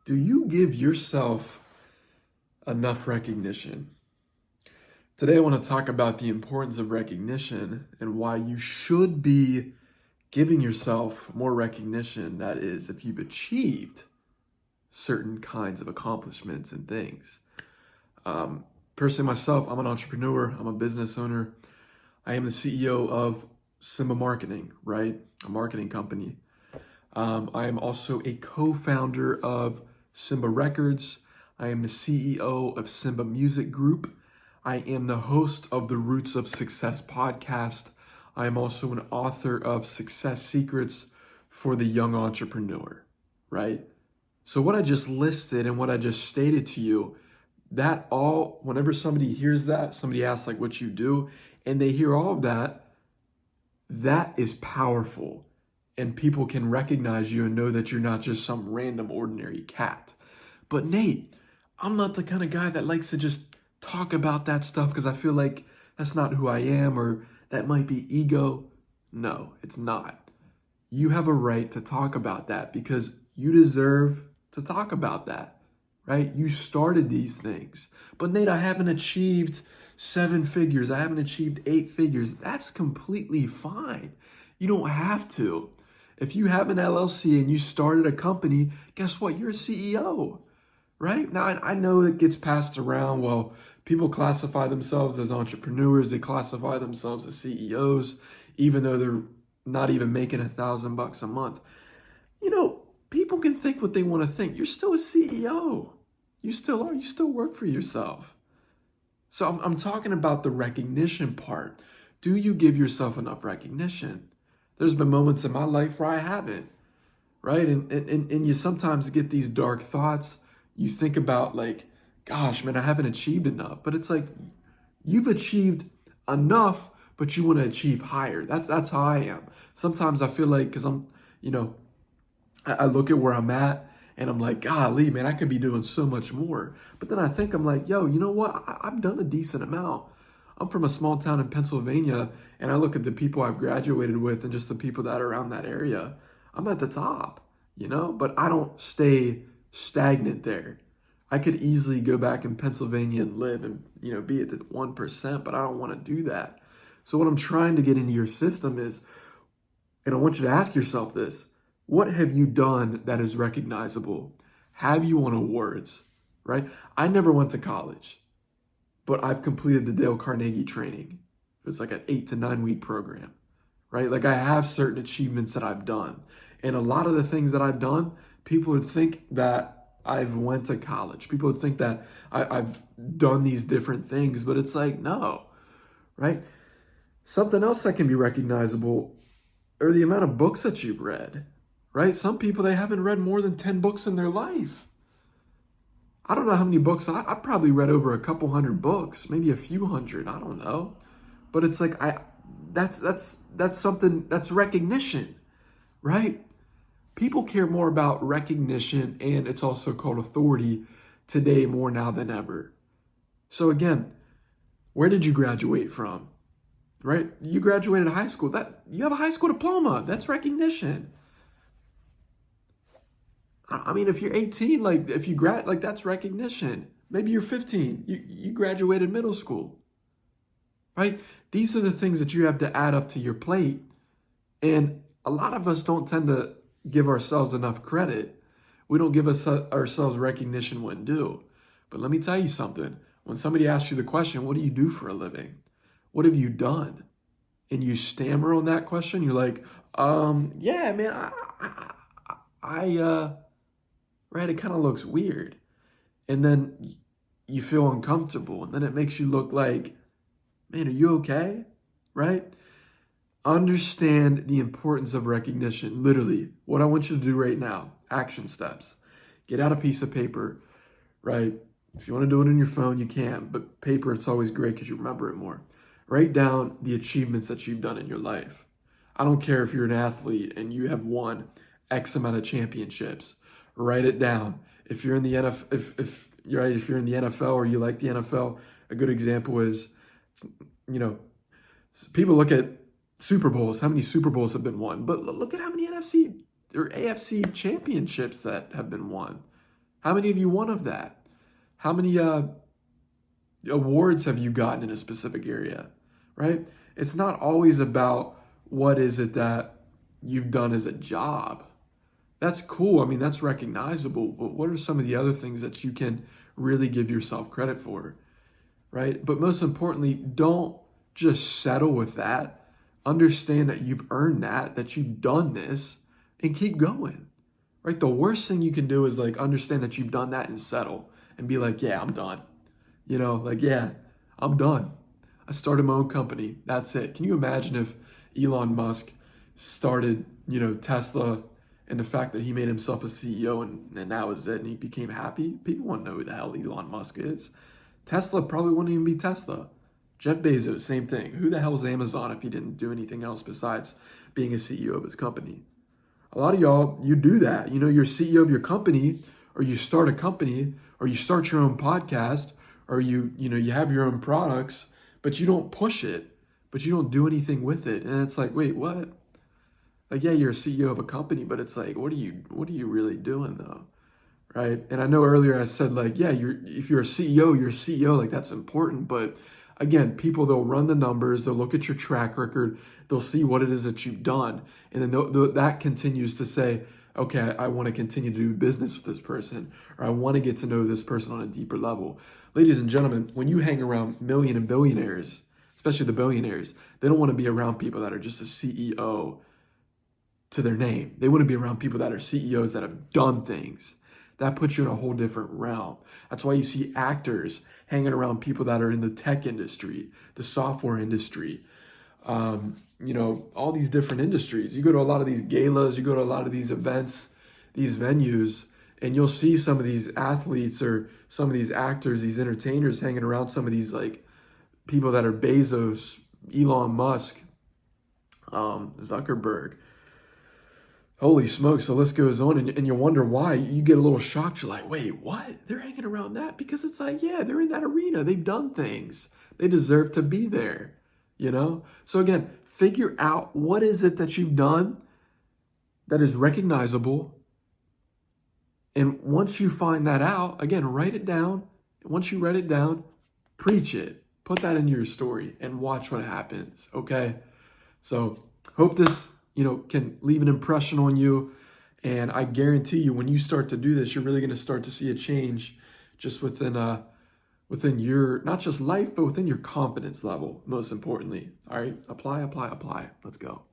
Do you give yourself enough recognition? Today, I want to talk about the importance of recognition and why you should be giving yourself more recognition. That is, if you've achieved certain kinds of accomplishments and things. Personally, myself, I'm an entrepreneur, I'm a business owner. I am the CEO of Simba Marketing, right? A marketing company. I am also a co-founder of Simba Records. I am the CEO of Simba Music Group. I am the host of the Roots of Success podcast. I am also an author of Success Secrets for the Young Entrepreneur, right? So what I just listed and what I just stated to you, that all, whenever somebody hears that, somebody asks like what you do, and they hear all of that, that is powerful. And people can recognize you and know that you're not just some random ordinary cat. But Nate, I'm not the kind of guy that likes to just talk about that stuff because I feel like that's not who I am, or that might be ego. No, it's not. You have a right to talk about that because you deserve to talk about that, right? You started these things. But Nate, I haven't achieved 7 figures. I haven't achieved 8 figures. That's completely fine. You don't have to. If you have an LLC and you started a company, guess what? You're a CEO, right? Now, I know it gets passed around. Well, people classify themselves as entrepreneurs. They classify themselves as CEOs, even though they're not even making $1,000 a month. You know, people can think what they want to think. You're still a CEO. You still are. You still work for yourself. So I'm talking about the recognition part. Do you give yourself enough recognition? There's been moments in my life where I haven't, right? And you sometimes get these dark thoughts. You think about like, gosh, man, I haven't achieved enough. But it's like, you've achieved enough, but you want to achieve higher. That's how I am. Sometimes I feel like, because I look at where I'm at and I'm like, golly, man, I could be doing so much more. But then I think, I'm like, yo, you know what? I've done a decent amount. I'm from a small town in Pennsylvania, and I look at the people I've graduated with and just the people that are around that area. I'm at the top, but I don't stay stagnant there. I could easily go back in Pennsylvania and live and, be at the 1%, but I don't want to do that. So what I'm trying to get into your system is, and I want you to ask yourself this: what have you done that is recognizable? Have you won awards, right? I never went to college, but I've completed the Dale Carnegie training. It's like an 8 to 9 week program, right? Like I have certain achievements that I've done. And a lot of the things that I've done, people would think that I've went to college. People would think that I've done these different things, but it's like, no, right? Something else that can be recognizable are the amount of books that you've read, right? Some people, they haven't read more than 10 books in their life. I don't know how many books. I probably read over a couple hundred books, maybe a few hundred. I don't know. But it's like, that's something, that's recognition, right? People care more about recognition, and it's also called authority today more now than ever. So again, where did you graduate from? Right? You graduated high school. You have a high school diploma. That's recognition. I mean, if you're 18, like if you that's recognition. Maybe you're 15. You graduated middle school. Right? These are the things that you have to add up to your plate. And a lot of us don't tend to give ourselves enough credit. We don't give ourselves recognition when due. But let me tell you something. When somebody asks you the question, what do you do for a living? What have you done? And you stammer on that question, you're like, yeah, man, right? It kind of looks weird. And then you feel uncomfortable. And then it makes you look like, man, are you okay? Right? Understand the importance of recognition. Literally, what I want you to do right now, action steps. Get out a piece of paper, right? If you want to do it on your phone, you can. But paper, it's always great because you remember it more. Write down the achievements that you've done in your life. I don't care if you're an athlete and you have won X amount of championships. Write it down. If you're in the NFL, if you're in the NFL or you like the NFL, a good example is, people look at Super Bowls, how many Super Bowls have been won, but look at how many NFC or AFC championships that have been won, How many of you won of that? How many awards have you gotten in a specific area, right? It's not always about what is it that you've done as a job. That's cool. I mean, that's recognizable. But what are some of the other things that you can really give yourself credit for, right? But most importantly, don't just settle with that. Understand that you've earned that you've done this, and keep going, right? The worst thing you can do is like understand that you've done that and settle and be like, yeah, I'm done. Yeah, I'm done. I started my own company. That's it. Can you imagine if Elon Musk started, Tesla, and the fact that he made himself a CEO and that was it and he became happy? People wouldn't know who the hell Elon Musk is. Tesla probably wouldn't even be Tesla. Jeff Bezos, same thing. Who the hell is Amazon if he didn't do anything else besides being a CEO of his company? A lot of y'all, you do that. You're CEO of your company, or you start a company, or you start your own podcast, or you have your own products, but you don't push it, but you don't do anything with it. And it's like, wait, what? Like, yeah, you're a CEO of a company, but it's like, what are you really doing though? Right? And I know earlier I said like, yeah, if you're a CEO, you're a CEO, like that's important. But again, people, they'll run the numbers, they'll look at your track record, they'll see what it is that you've done. And then that continues to say, okay, I want to continue to do business with this person, or I want to get to know this person on a deeper level. Ladies and gentlemen, when you hang around million and billionaires, especially the billionaires, they don't want to be around people that are just a CEO to their name. They want to be around people that are CEOs that have done things. That puts you in a whole different realm. That's why you see actors hanging around people that are in the tech industry, the software industry, all these different industries. You go to a lot of these galas, you go to a lot of these events, these venues, and you'll see some of these athletes or some of these actors, these entertainers hanging around some of these like people that are Bezos, Elon Musk, Zuckerberg. Holy smokes, the list goes on, and you wonder why. You get a little shocked. You're like, wait, what? They're hanging around that? Because it's like, yeah, they're in that arena. They've done things. They deserve to be there, So again, figure out what is it that you've done that is recognizable. And once you find that out, again, write it down. Once you write it down, preach it. Put that into your story and watch what happens, okay? So hope this can leave an impression on you. And I guarantee you, when you start to do this, you're really going to start to see a change just within your, not just life, but within your confidence level, most importantly. All right, apply. Let's go.